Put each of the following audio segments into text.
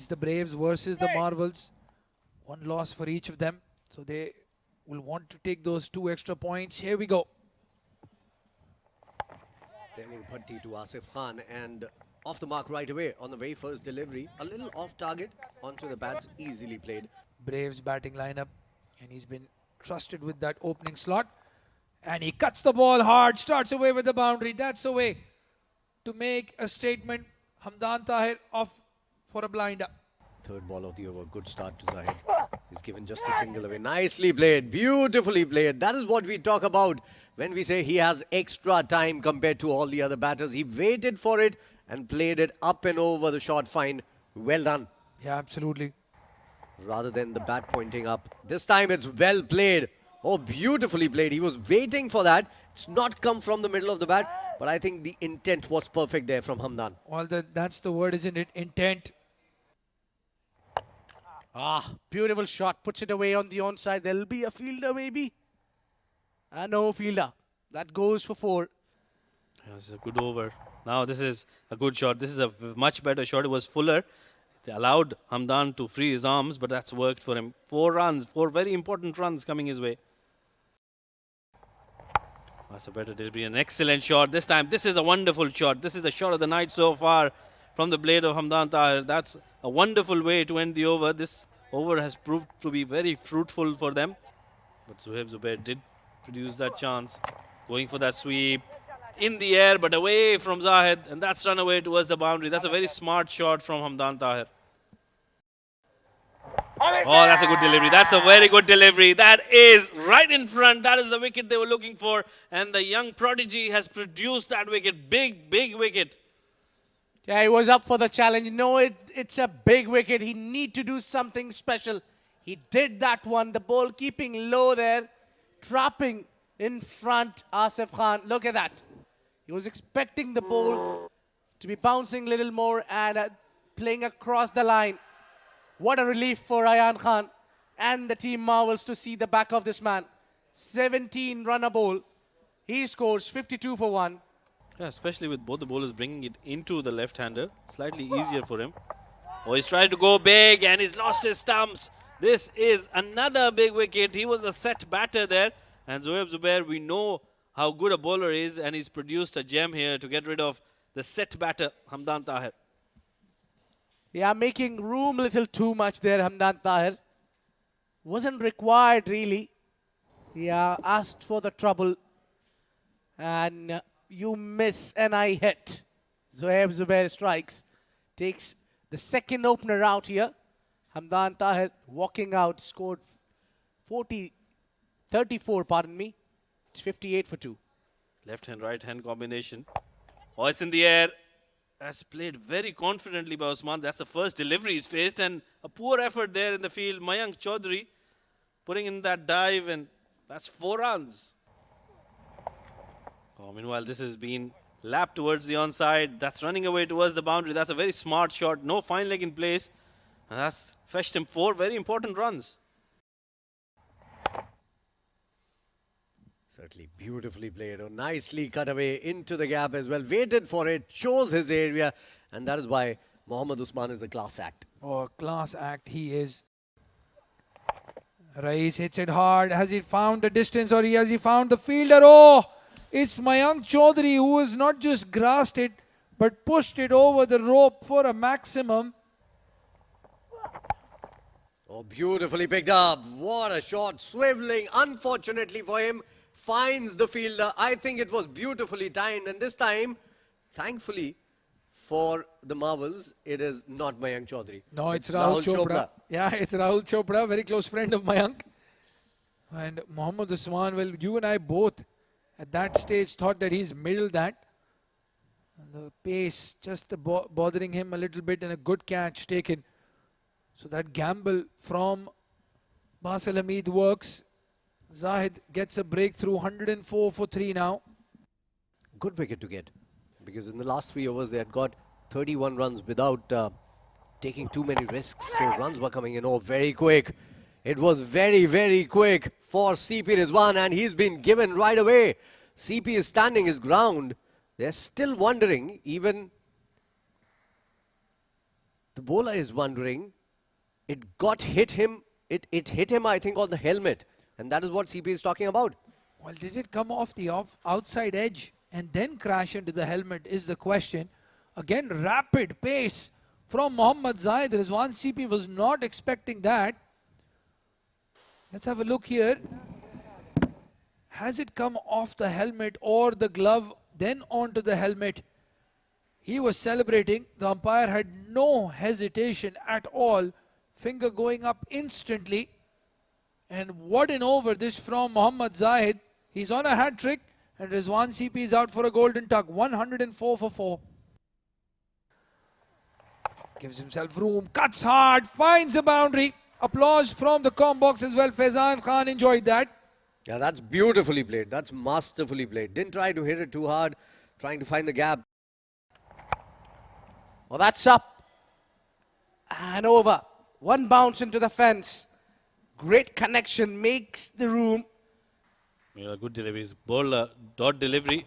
the Braves versus the Marvels. One loss for each of them. So they will want to take those 2 extra points. Here we go. Turning Bhatti to Asif Khan and off the mark right away on the very first delivery. A little off target onto the bats, easily played. Braves batting lineup, and he's been trusted with that opening slot. And he cuts the ball hard, starts away with the boundary. That's the way to make a statement. Hamdan Tahir off for a blinder. Third ball of the over, good start to Zahid. He's given just a single away. Nicely played, beautifully played. That is what we talk about when we say he has extra time compared to all the other batters. He waited for it and played it up and over the short find. Well done. Yeah, absolutely. Rather than the bat pointing up. This time it's well played. Oh, beautifully played. He was waiting for that. It's not come from the middle of the bat, but I think the intent was perfect there from Hamdan. Well, that's the word, isn't it? Intent. Ah, beautiful shot. Puts it away on the onside. There'll be a fielder maybe. No fielder. That goes for 4. That's a good over. Now this is a good shot. This is a much better shot. It was fuller. They allowed Hamdan to free his arms, but that's worked for him. 4 runs, 4 very important runs coming his way. That's a better delivery. An excellent shot. This time, this is a wonderful shot. This is the shot of the night so far from the blade of Hamdan Tahir. That's a wonderful way to end the over. This over has proved to be very fruitful for them. But Zohaib Zubair did produce that chance. Going for that sweep. In the air, but away from Zahid. And that's run away towards the boundary. That's a very smart shot from Hamdan Tahir. Oh, that's a good delivery. That's a very good delivery. That is right in front. That is the wicket they were looking for. And the young prodigy has produced that wicket. Big, big wicket. Yeah, he was up for the challenge. No, it's a big wicket. He need to do something special. He did that one. The ball keeping low there. Trapping in front Asif Khan. Look at that. He was expecting the ball to be bouncing a little more and playing across the line. What a relief for Ayan Khan and the team Marvels to see the back of this man. 17 runner ball. He scores 52 for 1. Yeah, especially with both the bowlers bringing it into the left-hander. Slightly easier for him. Oh, he's trying to go big and he's lost his stumps. This is another big wicket. He was the set batter there. And Zohaib Zubair, we know how good a bowler is, and he's produced a gem here to get rid of the set batter, Hamdan Tahir. Yeah, making room a little too much there, Hamdan Tahir. Wasn't required, really. Yeah, asked for the trouble. And you miss and I hit. Zohaib Zubair strikes. Takes the second opener out here. Hamdan Tahir walking out, scored 34, pardon me. It's 58 for 2. Left-hand, right-hand combination. Oh, it's in the air. That's played very confidently by Usman. That's the first delivery he's faced, and a poor effort there in the field. Mayank Chaudhary putting in that dive, and that's 4 runs. Oh, meanwhile, this has been lapped towards the onside. That's running away towards the boundary. That's a very smart shot. No fine leg in place. And that's fetched him 4 very important runs. Certainly beautifully played. Oh, nicely cut away into the gap as well. Waited for it, chose his area, and that is why Mohammad Usman is a class act. Oh, class act he is. Rais hits it hard. Has he found the distance or has he found the fielder? Oh, it's Mayank Chaudhary who has not just grasped it but pushed it over the rope for a maximum. Oh, beautifully picked up. What a shot. Swiveling, unfortunately for him, finds the fielder. I think it was beautifully timed, and this time, thankfully for the Marvels, it is not Mayank Chaudhary. No, it's Rahul Chopra. Yeah, it's Rahul Chopra, very close friend of Mayank. And Mohammad Usman, well, you and I both at that stage thought that he's middled that. And the pace just bothering him a little bit, and a good catch taken. So that gamble from Basil Hamid works. Zahid gets a breakthrough, 104 for 3 now. Good wicket to get, because in the last 3 overs they had got 31 runs without taking too many risks. So runs were coming in. Oh, very quick. It was very, very quick for CP Rizwan, and he's been given right away. CP is standing his ground. They're still wondering, even The bowler is wondering, it got hit him, it hit him, I think, on the helmet. And that is what CP is talking about. Well, did it come off the outside edge and then crash into the helmet is the question. Again, rapid pace from Mohammad Zahid. Rizwan CP was not expecting that. Let's have a look here. Has it come off the helmet or the glove, then onto the helmet? He was celebrating. The umpire had no hesitation at all. Finger going up instantly. And what an over this from Mohammad Zahid. He's on a hat trick and Rizwan CP is out for a golden tuck. 104 for 4. Gives himself room, cuts hard, finds a boundary. Applause from the comm box as well. Faizan Khan enjoyed that. Yeah, that's beautifully played. That's masterfully played. Didn't try to hit it too hard, trying to find the gap. Well, that's up and over. One bounce into the fence. Great connection, makes the room. Yeah, good deliveries. Bowler, dot delivery.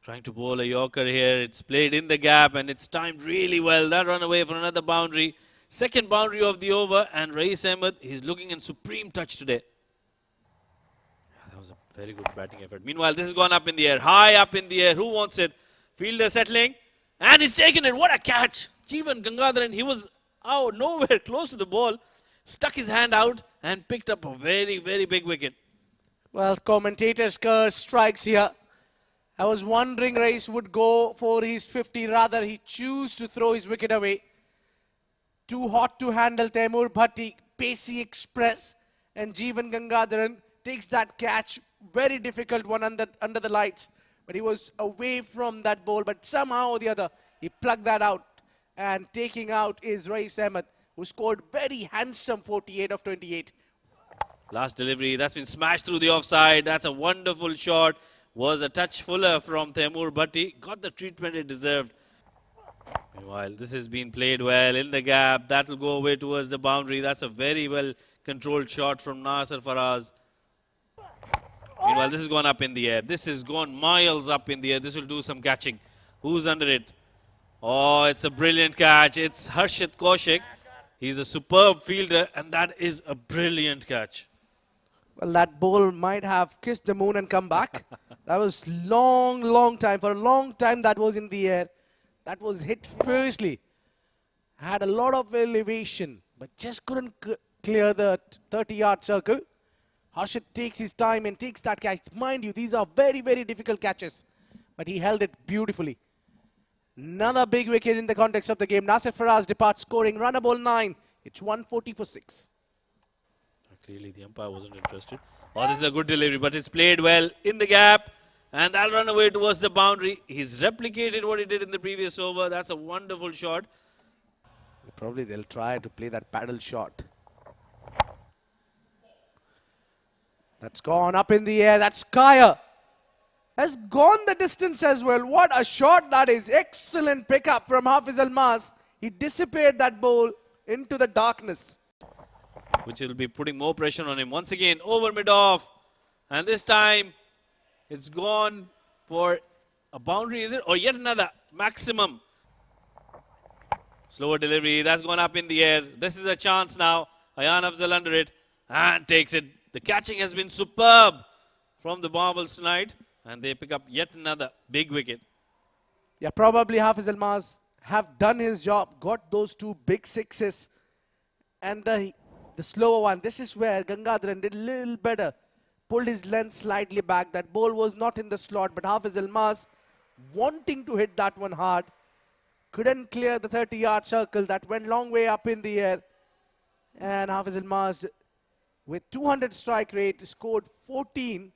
Trying to bowl a Yorker here. It's played in the gap and it's timed really well. That run away for another boundary. Second boundary of the over, and Rais Ahmed, he's looking in supreme touch today. That was a very good batting effort. Meanwhile, this has gone up in the air. High up in the air. Who wants it? Fielder settling. And he's taken it. What a catch. Jeevan Gangadharan, he was out nowhere close to the ball. Stuck his hand out and picked up a very, very big wicket. Well, commentator's curse strikes here. I was wondering Rais would go for his 50. Rather, he chose to throw his wicket away. Too hot to handle. Taimur Bhatti, pacey express. And Jeevan Gangadharan takes that catch. Very difficult one under the lights. But he was away from that ball. But somehow or the other, he plugged that out. And taking out is Rais Ahmed, who scored very handsome 48 of 28. Last delivery, that's been smashed through the offside. That's a wonderful shot. Was a touch fuller from Taimur Bhatti. Got the treatment it deserved. Meanwhile, this has been played well in the gap. That will go away towards the boundary. That's a very well controlled shot from Nasser Faraz. Meanwhile, this has gone up in the air. This has gone miles up in the air. This will do some catching. Who's under it? Oh, it's a brilliant catch. It's Harshit Kaushik. He's a superb fielder, and that is a brilliant catch. Well, that ball might have kissed the moon and come back. That was long time. For a long time, that was in the air. That was hit fiercely. Had a lot of elevation, but just couldn't clear the 30-yard circle. Harshit takes his time and takes that catch. Mind you, these are very, very difficult catches. But he held it beautifully. Another big wicket in the context of the game. Nasir Faraz departs scoring run a ball 9. It's 140 for 6. Clearly, the umpire wasn't interested. Oh, this is a good delivery, but it's played well in the gap. And that'll run away towards the boundary. He's replicated what he did in the previous over. That's a wonderful shot. Probably they'll try to play that paddle shot. That's gone up in the air. That's Kaya. Has gone the distance as well. What a shot that is. Excellent pickup from Hafiz Almas. He dissipated that ball into the darkness. Which will be putting more pressure on him. Once again, over mid-off. And this time, it's gone for a boundary, is it? Or yet another maximum. Slower delivery. That's gone up in the air. This is a chance now. Ayan Afzal under it. And takes it. The catching has been superb from the Marvels tonight. And they pick up yet another big wicket. Yeah, probably Hafiz Almas have done his job. Got those 2 big sixes. And the slower one. This is where Gangadharan did a little better. Pulled his length slightly back. That ball was not in the slot. But Hafiz Almas wanting to hit that one hard. Couldn't clear the 30-yard circle. That went long way up in the air. And Hafiz Almas, with 200 strike rate, scored 14.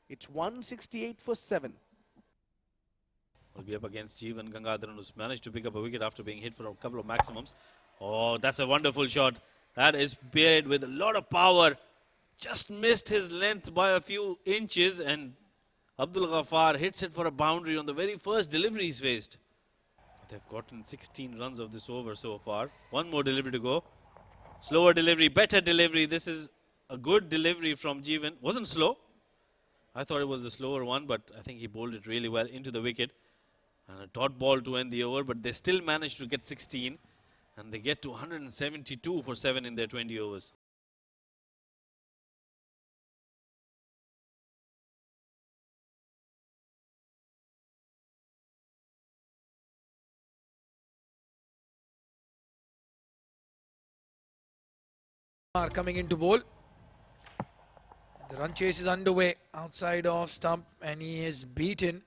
It's 168 for 7. Will be up against Jeevan Gangadharan, who's managed to pick up a wicket after being hit for a couple of maximums. Oh, that's a wonderful shot. That is played with a lot of power. Just missed his length by a few inches, and Abdul Ghaffar hits it for a boundary on the very first delivery he's faced. They've gotten 16 runs of this over so far. One more delivery to go. Slower delivery, better delivery. This is a good delivery from Jeevan. Wasn't slow. I thought it was the slower one, but I think he bowled it really well into the wicket. And a dot ball to end the over, but they still managed to get 16. And they get to 172 for 7 in their 20 overs. Are coming into bowl. The run chase is underway outside of stump and he is beaten.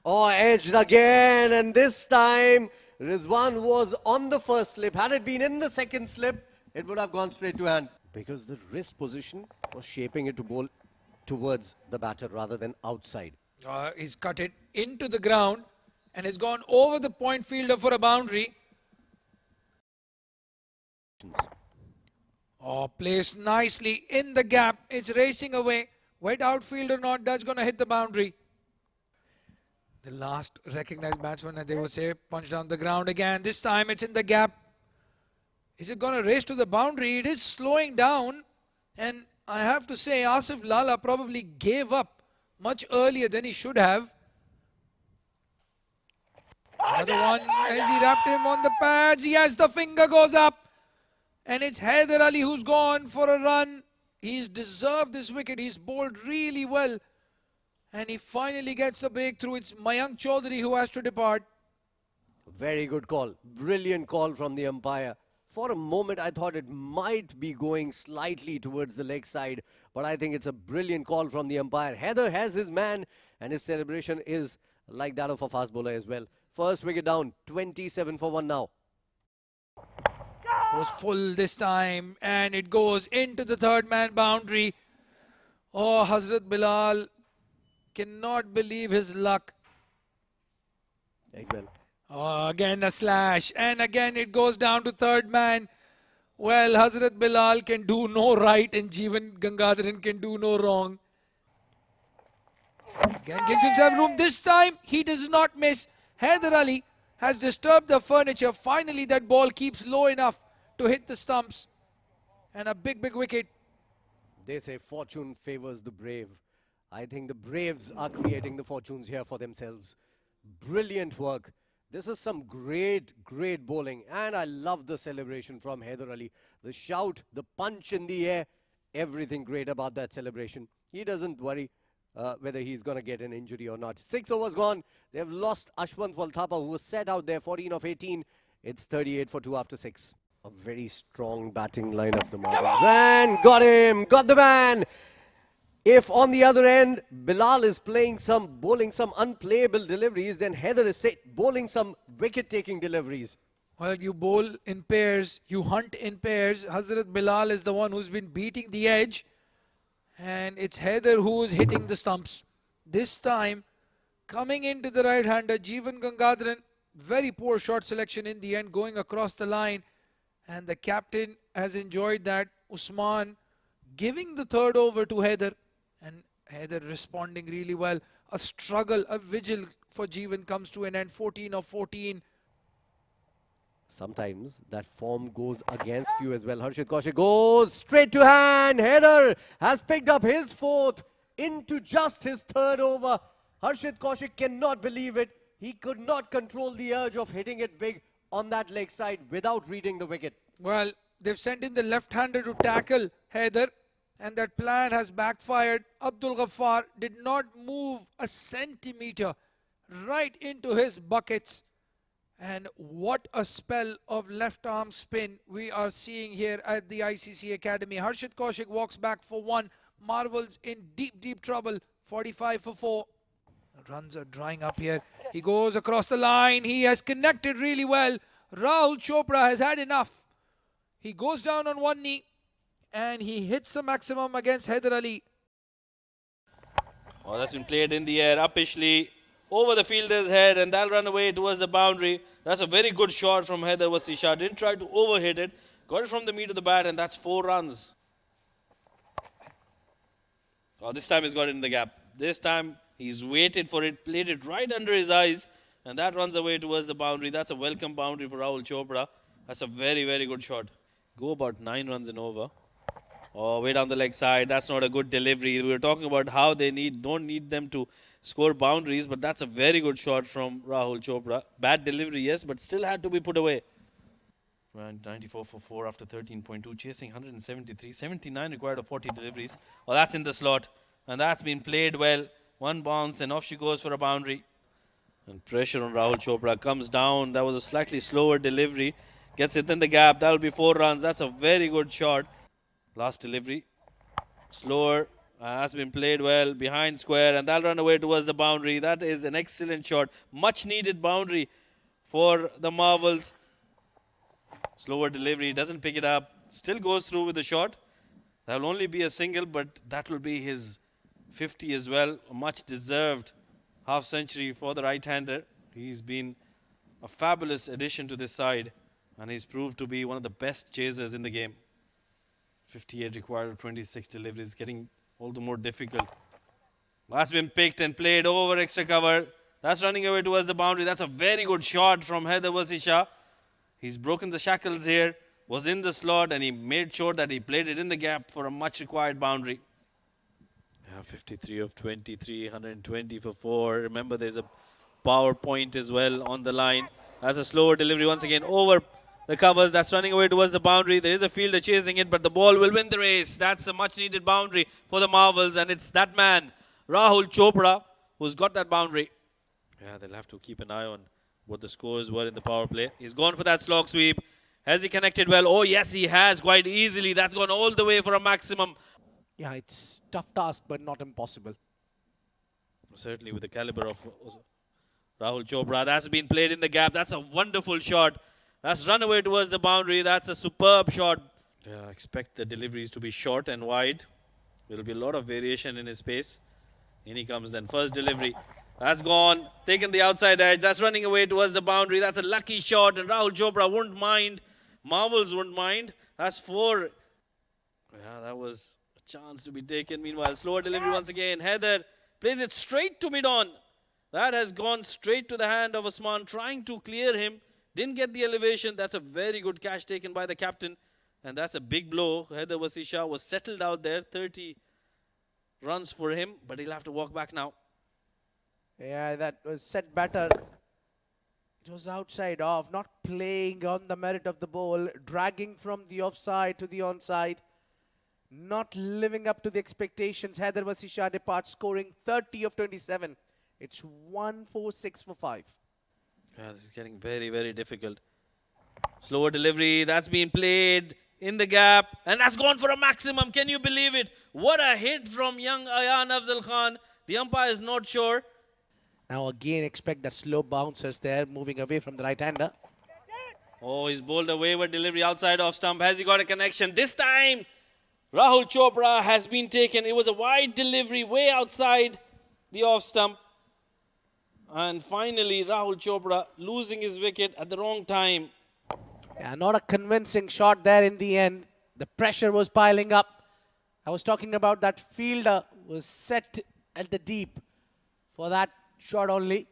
Oh, edged again, and this time Rizwan was on the first slip. Had it been in the second slip, it would have gone straight to hand. Because the wrist position was shaping it to bowl towards the batter rather than outside. He's cut it into the ground and has gone over the point fielder for a boundary. Oh, placed nicely in the gap. It's racing away. Wet outfield or not, that's going to hit the boundary. The last recognized batsman, they will say, punched down the ground again. This time it's in the gap. Is it going to race to the boundary? It is slowing down. And I have to say, Asif Lala probably gave up much earlier than he should have. Another one as he wrapped him on the pads. Yes, the finger goes up. And it's Haider Ali who's gone for a run. He's deserved this wicket. He's bowled really well. And he finally gets a breakthrough. It's Mayank Chaudhary who has to depart. Very good call. Brilliant call from the umpire. For a moment, I thought it might be going slightly towards the leg side. But I think it's a brilliant call from the umpire. Haider has his man. And his celebration is like that of a fast bowler as well. First wicket down. 27 for 1 now. Goes full this time and it goes into the third man boundary. Oh, Hazrat Bilal cannot believe his luck. Well. Oh, again a slash and again it goes down to third man. Well, Hazrat Bilal can do no right and Jeevan Gangadharan can do no wrong. Again gives himself room. This time he does not miss. Haider Ali has disturbed the furniture. Finally that ball keeps low enough to hit the stumps. And a big wicket. They say fortune favors the brave. I think the Braves are creating the fortunes here for themselves. Brilliant work. This is some great bowling. And I love the celebration from Haider Ali. The shout, the punch in the air, everything great about that celebration. He doesn't worry whether he's going to get an injury or not. 6 overs gone. They've lost Ashwant Walthapa, who was set out there, 14 of 18. It's 38 for 2 after 6. A very strong batting lineup, the Marvels. And got him, got the man. If on the other end, Bilal is bowling some unplayable deliveries, then Haider is bowling some wicket-taking deliveries. Well, you bowl in pairs, you hunt in pairs. Hazrat Bilal is the one who's been beating the edge. And it's Haider who is hitting the stumps. This time, coming into the right-hander, Jeevan Gangadharan, very poor shot selection in the end, going across the line. And the captain has enjoyed that. Usman giving the third over to Haider. And Haider responding really well. A struggle, a vigil for Jeevan comes to an end. 14 of 14. Sometimes that form goes against you as well. Harshit Kaushik goes straight to hand. Haider has picked up his fourth into just his third over. Harshit Kaushik cannot believe it. He could not control the urge of hitting it big on that leg side without reading the wicket. Well, they've sent in the left-hander to tackle Haider. And that plan has backfired. Abdul Ghaffar did not move a centimetre right into his buckets. And what a spell of left arm spin we are seeing here at the ICC Academy. Harshit Kaushik walks back for 1. Marvels in deep trouble. 45 for 4. Runs are drying up here. He goes across the line. He has connected really well. Rahul Chopra has had enough. He goes down on one knee. And he hits a maximum against Haider Ali. Oh, that's been played in the air, uppishly, over the fielder's head, and that'll run away towards the boundary. That's a very good shot from Haider Wasi Shah. Didn't try to overhit it. Got it from the meat of the bat, and that's 4 runs. Oh, this time he's got it in the gap. This time he's waited for it, played it right under his eyes, and that runs away towards the boundary. That's a welcome boundary for Rahul Chopra. That's a very good shot. Go about 9 runs and over. Oh, way down the leg side. That's not a good delivery. We were talking about how they don't need them to score boundaries, but that's a very good shot from Rahul Chopra. Bad delivery, yes, but still had to be put away. 94 for 4 after 13.2, chasing 173. 79 required of 40 deliveries. Well, that's in the slot, and that's been played well. One bounce, and off she goes for a boundary. And pressure on Rahul Chopra comes down. That was a slightly slower delivery. Gets it in the gap. That'll be 4 runs. That's a very good shot. Last delivery. Slower. Has been played well behind square, and that'll run away towards the boundary. That is an excellent shot. Much needed boundary for the Marvels. Slower delivery. Doesn't pick it up. Still goes through with the shot. That will only be a single, but that will be his 50 as well. A much deserved half century for the right-hander. He's been a fabulous addition to this side, and he's proved to be one of the best chasers in the game. 58 required of 26 deliveries, getting all the more difficult. That's been picked and played over extra cover. That's running away towards the boundary. That's a very good shot from Haider Vasisha. He's broken the shackles here, was in the slot, and he made sure that he played it in the gap for a much required boundary. 53 of 23, 120 for 4. Remember, there's a power point as well on the line. That's a slower delivery once again over the covers. That's running away towards the boundary. There is a fielder chasing it, but the ball will win the race. That's a much needed boundary for the Marvels, and it's that man, Rahul Chopra, who's got that boundary. Yeah, they'll have to keep an eye on what the scores were in the power play. He's gone for that slog sweep. Has he connected well? Oh, yes, he has quite easily. That's gone all the way for a maximum. Yeah, it's tough task, but not impossible. Certainly with the caliber of Rahul Chopra. That's been played in the gap. That's a wonderful shot. That's run away towards the boundary. That's a superb shot. Yeah, expect the deliveries to be short and wide. There will be a lot of variation in his pace. In he comes then. First delivery. That's gone. Taken the outside edge. That's running away towards the boundary. That's a lucky shot, and Rahul Chopra wouldn't mind. Marvels wouldn't mind. That's 4. Yeah, that was a chance to be taken. Meanwhile, slower delivery once again. Haider plays it straight to mid-on. That has gone straight to the hand of Osman, trying to clear him. Didn't get the elevation. That's a very good catch taken by the captain. And that's a big blow. Haider Vasisha was settled out there. 30 runs for him, but he'll have to walk back now. Yeah, that was set better. It was outside off, not playing on the merit of the ball, dragging from the offside to the onside, not living up to the expectations. Haider Vasisha departs, scoring 30 of 27. It's 1-4-6 for 5. Yeah, this is getting very, very difficult. Slower delivery. That's been played in the gap, and that's gone for a maximum. Can you believe it? What a hit from young Ayan Afzal Khan. The umpire is not sure. Now again, expect that slow bouncers there, moving away from the right-hander. Oh, he's bowled a wayward delivery outside off stump. Has he got a connection? This time, Rahul Chopra has been taken. It was a wide delivery way outside the off stump. And finally, Rahul Chopra losing his wicket at the wrong time. Yeah, not a convincing shot there in the end. The pressure was piling up. I was talking about that fielder was set at the deep for that shot only.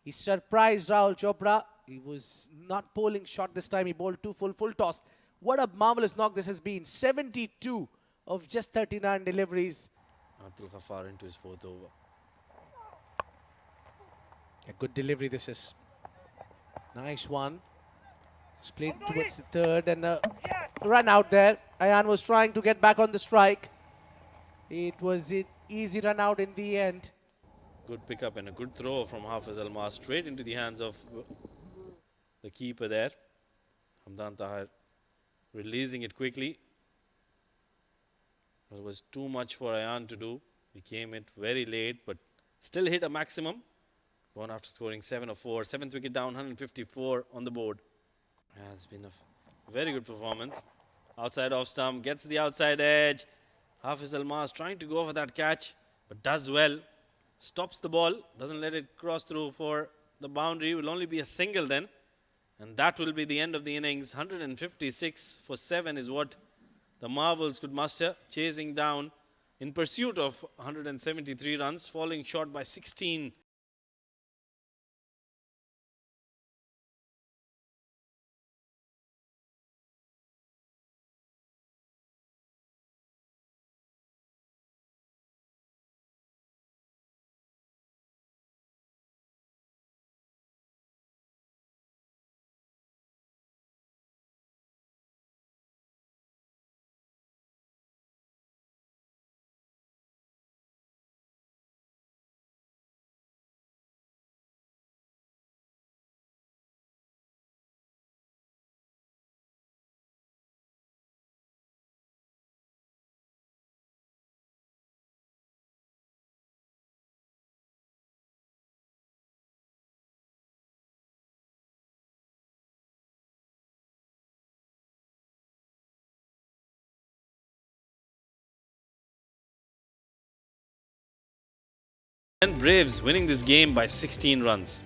He surprised Rahul Chopra. He was not bowling short this time. He bowled 2 full toss. What a marvelous knock this has been. 72 of just 39 deliveries. Abdul Ghaffar into his 4th over. A good delivery this is. Nice one. It's played towards the 3rd and a run out there. Ayan was trying to get back on the strike. It was an easy run out in the end. Good pickup and a good throw from Hafiz Almas straight into the hands of the keeper there. Hamdan Tahir releasing it quickly. It was too much for Ayan to do. He came in very late, but still hit a maximum. Gone after scoring 7 of 4. 7th wicket down, 154 on the board. Yeah, it's been a very good performance. Outside off stump, gets the outside edge. Hafiz Almas trying to go for that catch, but does well. Stops the ball, doesn't let it cross through for the boundary. Will only be a single then. And that will be the end of the innings. 156 for 7 is what the Marvels could muster, chasing down in pursuit of 173 runs, falling short by 16. And Braves winning this game by 16 runs.